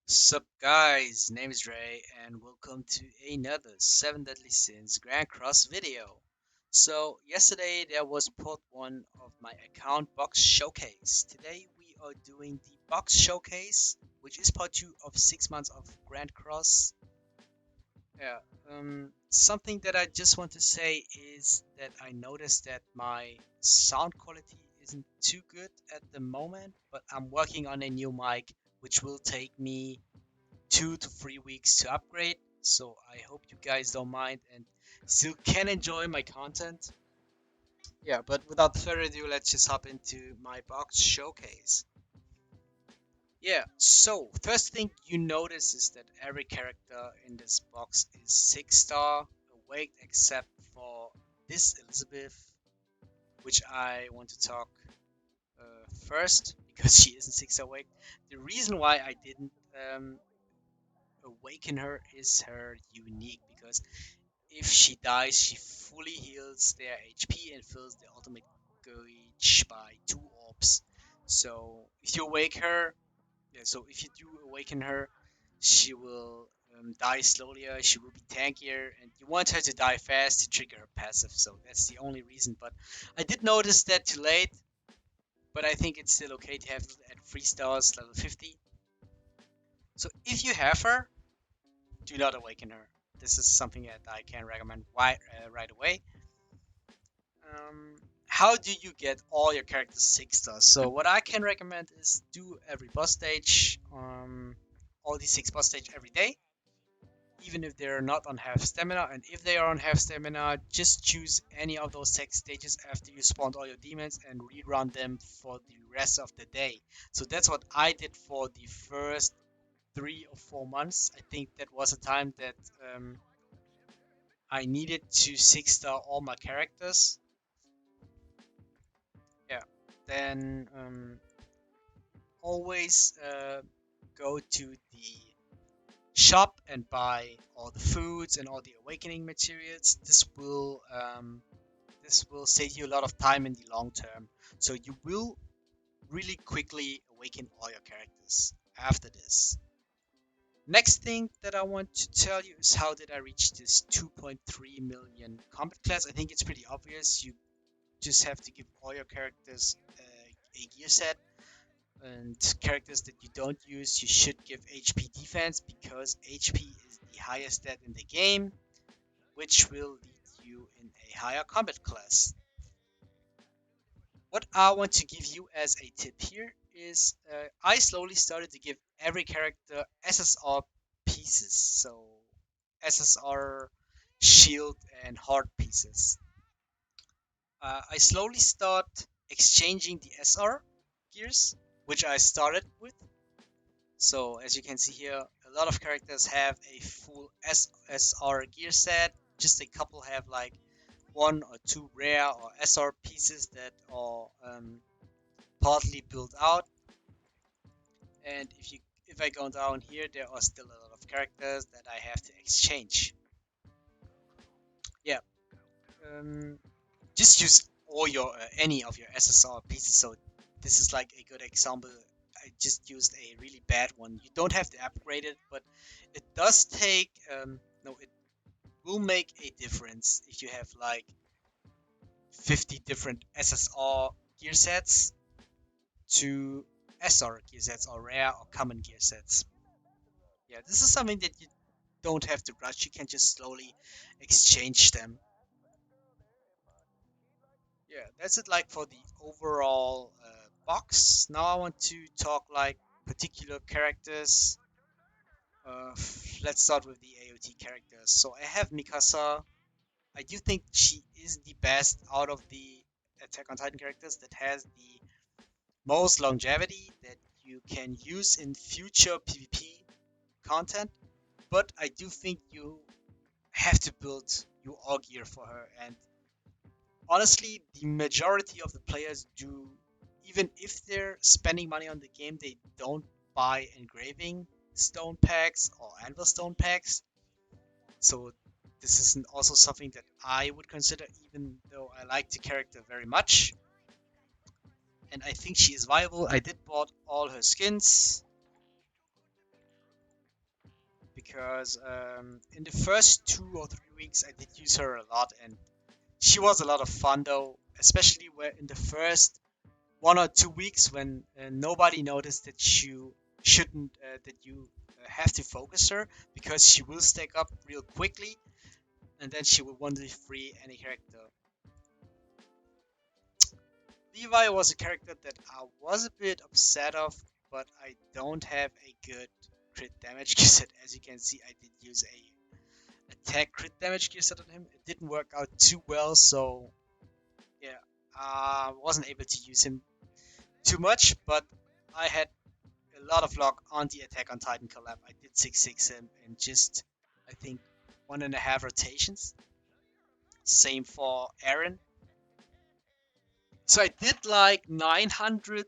Sup guys, name is Ray and welcome to another 7 Deadly Sins Grand Cross video. So yesterday there was part 1 of my account box showcase. Today we are doing the box showcase, which is part 2 of 6 months of Grand Cross. Yeah, something that I just want to say is that I noticed that my sound quality isn't too good at the moment, but I'm working on a new mic which will take me 2 to 3 weeks to upgrade. So I hope you guys don't mind and still can enjoy my content. Yeah, but without further ado, let's just hop into my box showcase. Yeah, so first thing you notice is that every character in this box is 6-star awake except for this Elizabeth, which I want to talk first because she isn't 6-star awake. The reason why I didn't awaken her is her unique because if she dies, she fully heals their HP and fills the ultimate gauge by 2 orbs. So if you awake her, yeah, so if you do awaken her, she will die slowlier, she will be tankier, and you want her to die fast to trigger her passive, so that's the only reason. But I did notice that too late, but I think it's still okay to have it at 3 stars, level 50. So if you have her, do not awaken her. This is something that I can recommend right away. How do you get all your characters 6 stars? So what I can recommend is do every boss stage, all these 6 boss stage every day, even if they're not on half stamina. And if they are on half stamina, just choose any of those 6 stages after you spawned all your demons and rerun them for the rest of the day. So that's what I did for the first 3 or 4 months. I think that was a time that I needed to 6-star all my characters. Yeah. Then always go to the shop and buy all the foods and all the awakening materials. This will save you a lot of time in the long term. So you will really quickly awaken all your characters after this. Next thing that I want to tell you is how did I reach this 2.3 million combat class. I think it's pretty obvious. You just have to give all your characters a gear set, and characters that you don't use you should give HP defense because HP is the highest stat in the game, which will lead you in a higher combat class. What I want to give you as a tip here is I slowly started to give every character SSR pieces, so SSR shield and heart pieces. I slowly start exchanging the SR gears, which I started with. So as you can see here, a lot of characters have a full SSR gear set. Just a couple have like 1 or 2 rare or SR pieces that are partly built out. And if I go down here, there are still a lot of characters that I have to exchange. Yeah, um, just use all your any of your SSR pieces. So this is like a good example. I just used a really bad one. You don't have to upgrade it, but it does take no, it will make a difference if you have like 50 different SSR gear sets to SR gear sets or rare or common gear sets. Yeah, this is something that you don't have to rush. You can just slowly exchange them. Yeah, that's it like for the overall box. Now I want to talk like particular characters. Let's start with the AOT characters. So I have Mikasa. I do think she is the best out of the Attack on Titan characters that has the most longevity that you can use in future PvP content. But I do think you have to build your all gear for her, and honestly, the majority of the players do, even if they're spending money on the game, they don't buy engraving stone packs or anvil stone packs. So this is also something that I would consider, even though I like the character very much. And I think she is viable. I did bought all her skins. because in the first 2 or 3 weeks I did use her a lot, and she was a lot of fun though, especially where in the first 1 or 2 weeks when nobody noticed that you shouldn't that you have to focus her because she will stack up real quickly, and then she will one free any character. Levi was a character that I was a bit upset of, but I don't have a good crit damage gear set. As you can see, I did use a attack crit damage gear set on him. It didn't work out too well, so yeah, I wasn't able to use him too much, but I had a lot of luck on the Attack on Titan collab. I did 6-6 him in just, I think, 1.5 rotations. Same for Aaron. So I did like 900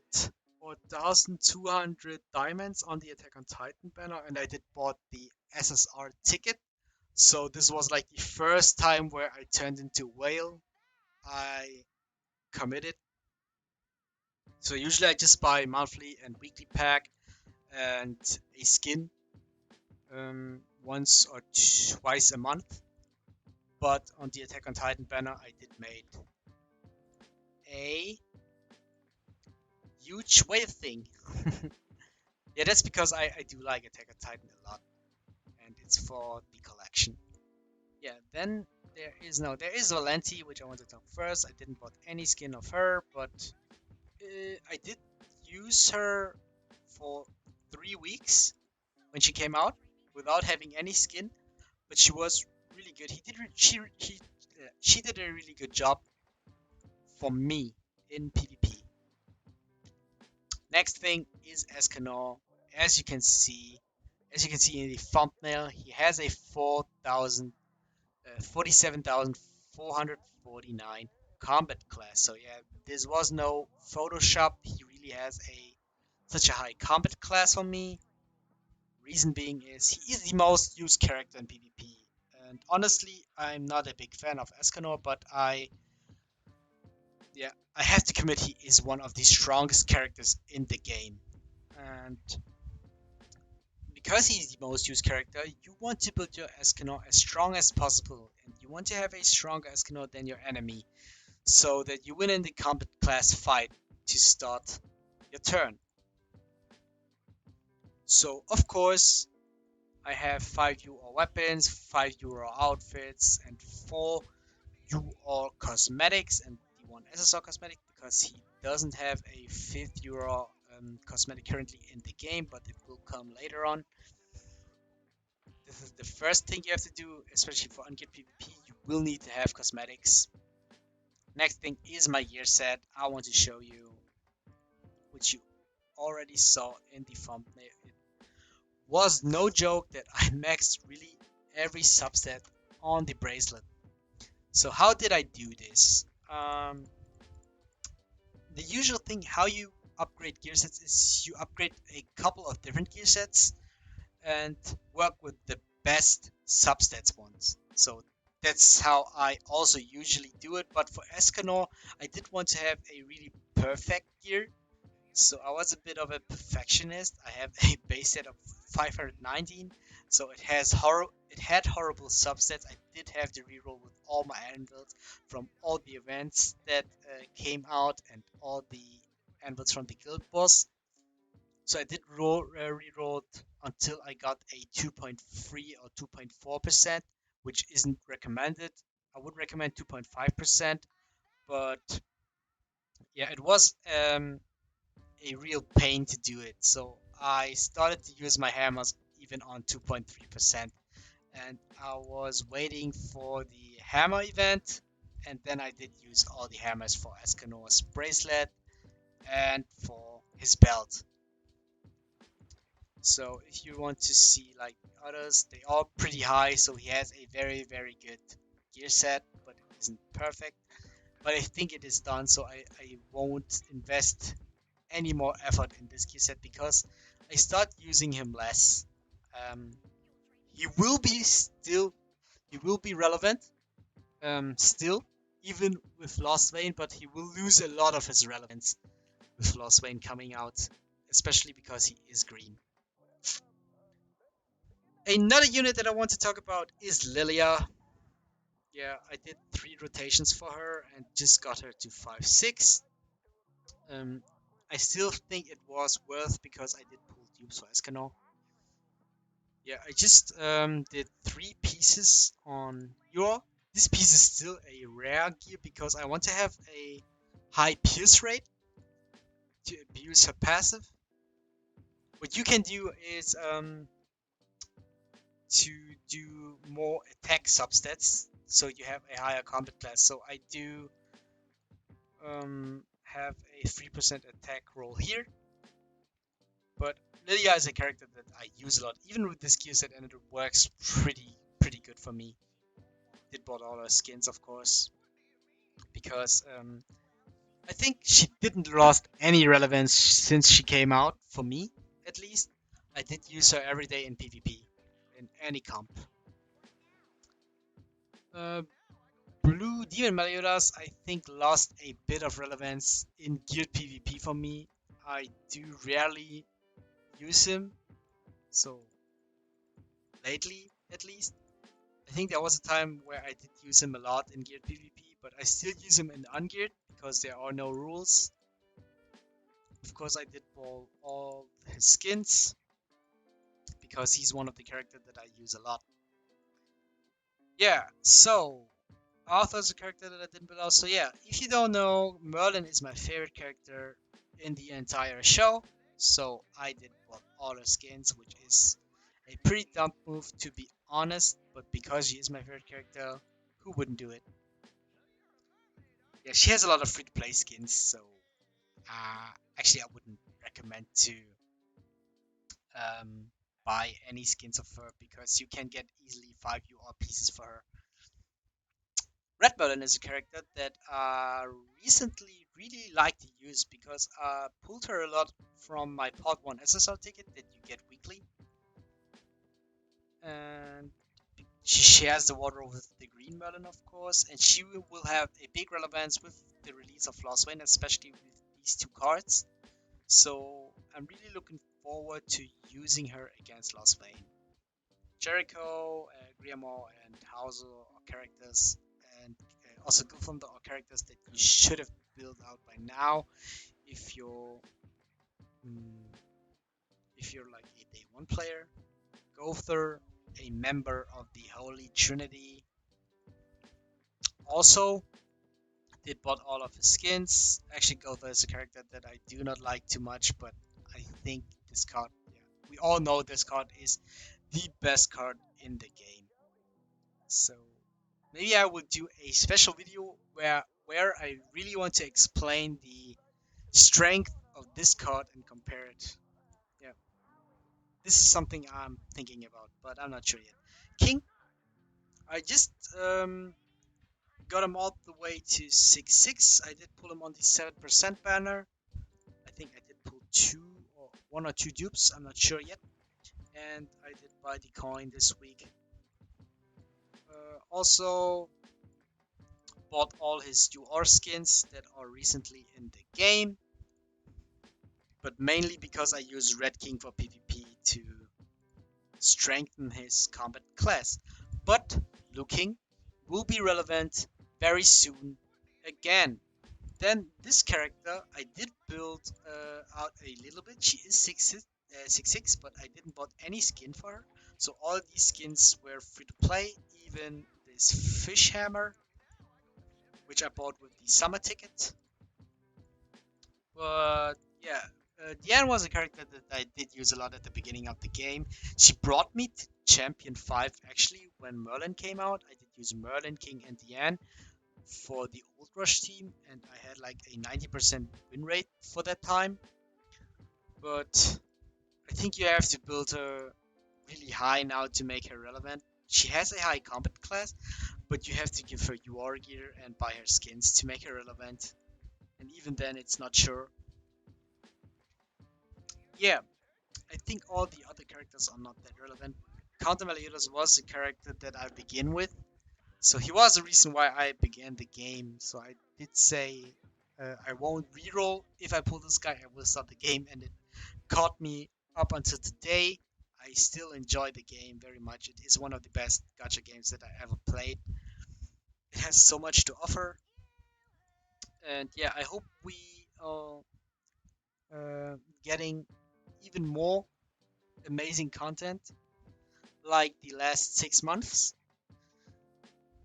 or 1,200 diamonds on the Attack on Titan banner, and I did bought the SSR ticket. So this was like the first time where I turned into whale. I committed. So usually I just buy monthly and weekly pack and a skin once or twice a month. But on the Attack on Titan banner, I did made a huge whale thing. Yeah, that's because I do like Attack on Titan a lot, and it's for the collection. Yeah, then there is Valenti, which I want to talk first. I didn't bought any skin of her, but I did use her for 3 weeks when she came out without having any skin, but she was really good. She did a really good job for me in PvP. Next thing is Escanor. As you can see, as you can see in the thumbnail, he has a 47,449 combat class. So yeah, this was no Photoshop. He really has a such a high combat class on me. Reason being is he is the most used character in PvP. And honestly, I'm not a big fan of Escanor, but I have to commit he is one of the strongest characters in the game. And because he's the most used character, you want to build your Escanor as strong as possible, and you want to have a stronger Escanor than your enemy, so that you win in the combat class fight to start your turn. So of course, I have 5 UR weapons, 5 UR outfits, and 4 UR cosmetics, and the 1 SSR cosmetic because he doesn't have a 5th UR cosmetic currently in the game, but it will come later on. This is the first thing you have to do, especially for ungeared PvP. You will need to have cosmetics. Next thing is my gear set. I want to show you, which you already saw in the thumbnail. It was no joke that I maxed really every subset on the bracelet. So how did I do this? The usual thing how you upgrade gear sets is you upgrade a couple of different gear sets and work with the best substats ones. So that's how I also usually do it. But for Escanor, I did want to have a really perfect gear. So I was a bit of a perfectionist. I have a base set of 519, so it had horrible subsets. I did have to reroll with all my anvils from all the events that came out and all the anvils from the guild boss. So I did reroll until I got a 2.3 or 2.4%, which isn't recommended. I would recommend 2.5%, but yeah, it was a real pain to do it. So I started to use my hammers even on 2.3%, and I was waiting for the hammer event, and then I did use all the hammers for Escanor's bracelet and for his belt. So if you want to see like others, they are pretty high, so he has a very good gear set, but it isn't perfect. But I think it is done, so I won't invest any more effort in this gear set because I start using him less. Um, he will be still, he will be relevant still, even with Lost Vein, but he will lose a lot of his relevance with Lost Vein coming out, especially because he is green. Another unit that I want to talk about is Lilia. Yeah, I did 3 rotations for her and just got her to 5-6. Um, I still think it was worth because I did pull dupes for Escanor. Yeah, I just did 3 pieces on Yor. This piece is still a rare gear because I want to have a high pierce rate to abuse her passive. What you can do is to do more attack substats, so you have a higher combat class. So I do have a 3% attack roll here, but Lilia is a character that I use a lot, even with this gear set, and it works pretty good for me. Did bought all her skins, of course, because I think she didn't lost any relevance since she came out, for me at least. I did use her every day in PvP, in any comp. Uh, Blue Demon Meliodas, I think, lost a bit of relevance in geared PvP for me. I do rarely use him, so lately at least. I think there was a time where I did use him a lot in geared PvP, but I still use him in ungeared because there are no rules. Of course, I did pull all his skins because he's one of the characters that I use a lot. Yeah, so Arthur's a character that I didn't build out. So yeah, if you don't know, Merlin is my favorite character in the entire show. So I did bought all her skins, which is a pretty dumb move to be honest, but because she is my favorite character, who wouldn't do it? Yeah, she has a lot of free to play skins, so actually I wouldn't recommend to um, buy any skins of her because you can get easily 5 UR pieces for her. Red Merlin is a character that recently really like to use because I pulled her a lot from my Pod 1 SSR ticket that you get weekly. And she shares the water with the Green Merlin, of course, and she will have a big relevance with the release of Lost Wayne, especially with these 2 cards. So I'm really looking forward to using her against Lost Wayne. Jericho, Griamore, and Hauser are characters, and also Gulfthunder are characters that you should have built out by now if you're mm, if you're like a day one player. Gother, a member of the Holy Trinity, also did bought all of his skins. Actually, Gother is a character that I do not like too much, but I think this card, yeah, we all know this card is the best card in the game. So maybe I will do a special video where I really want to explain the strength of this card and compare it. Yeah, this is something I'm thinking about, but I'm not sure yet. King, I just got him all the way to 6-6. I did pull him on the 7% banner. I think I did pull 1 or 2 dupes. I'm not sure yet. And I did buy the coin this week. Also bought all his UR skins that are recently in the game, but mainly because I use Red King for PvP to strengthen his combat class. But Blue King will be relevant very soon again. Then this character I did build out a little bit. She is 6-6, but I didn't bought any skin for her. So all these skins were free to play, even this fish hammer, which I bought with the summer ticket. But yeah, Diane was a character that I did use a lot at the beginning of the game. She brought me to Champion 5 actually when Merlin came out. I did use Merlin, King, and Diane for the Old Rush team, and I had like a 90% win rate for that time. But I think you have to build her really high now to make her relevant. She has a high combat class, but you have to give her UR gear and buy her skins to make her relevant. And even then, it's not sure. Yeah, I think all the other characters are not that relevant. Counter Meliodas was a character that I begin with, so he was the reason why I began the game. So I did say I won't reroll if I pull this guy. I will start the game, and it caught me up until today. I still enjoy the game very much. It is one of the best gacha games that I ever played. It has so much to offer, and yeah, I hope we are getting even more amazing content like the last 6 months.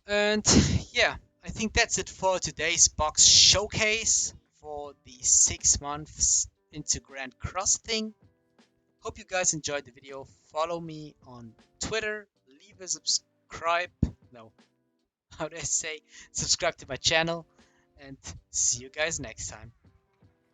And yeah, I think that's it for today's box showcase for the 6 months into Grand Cross thing. Hope you guys enjoyed the video. Follow me on Twitter. Leave a subscribe. No, how do I say? Subscribe to my channel. And see you guys next time.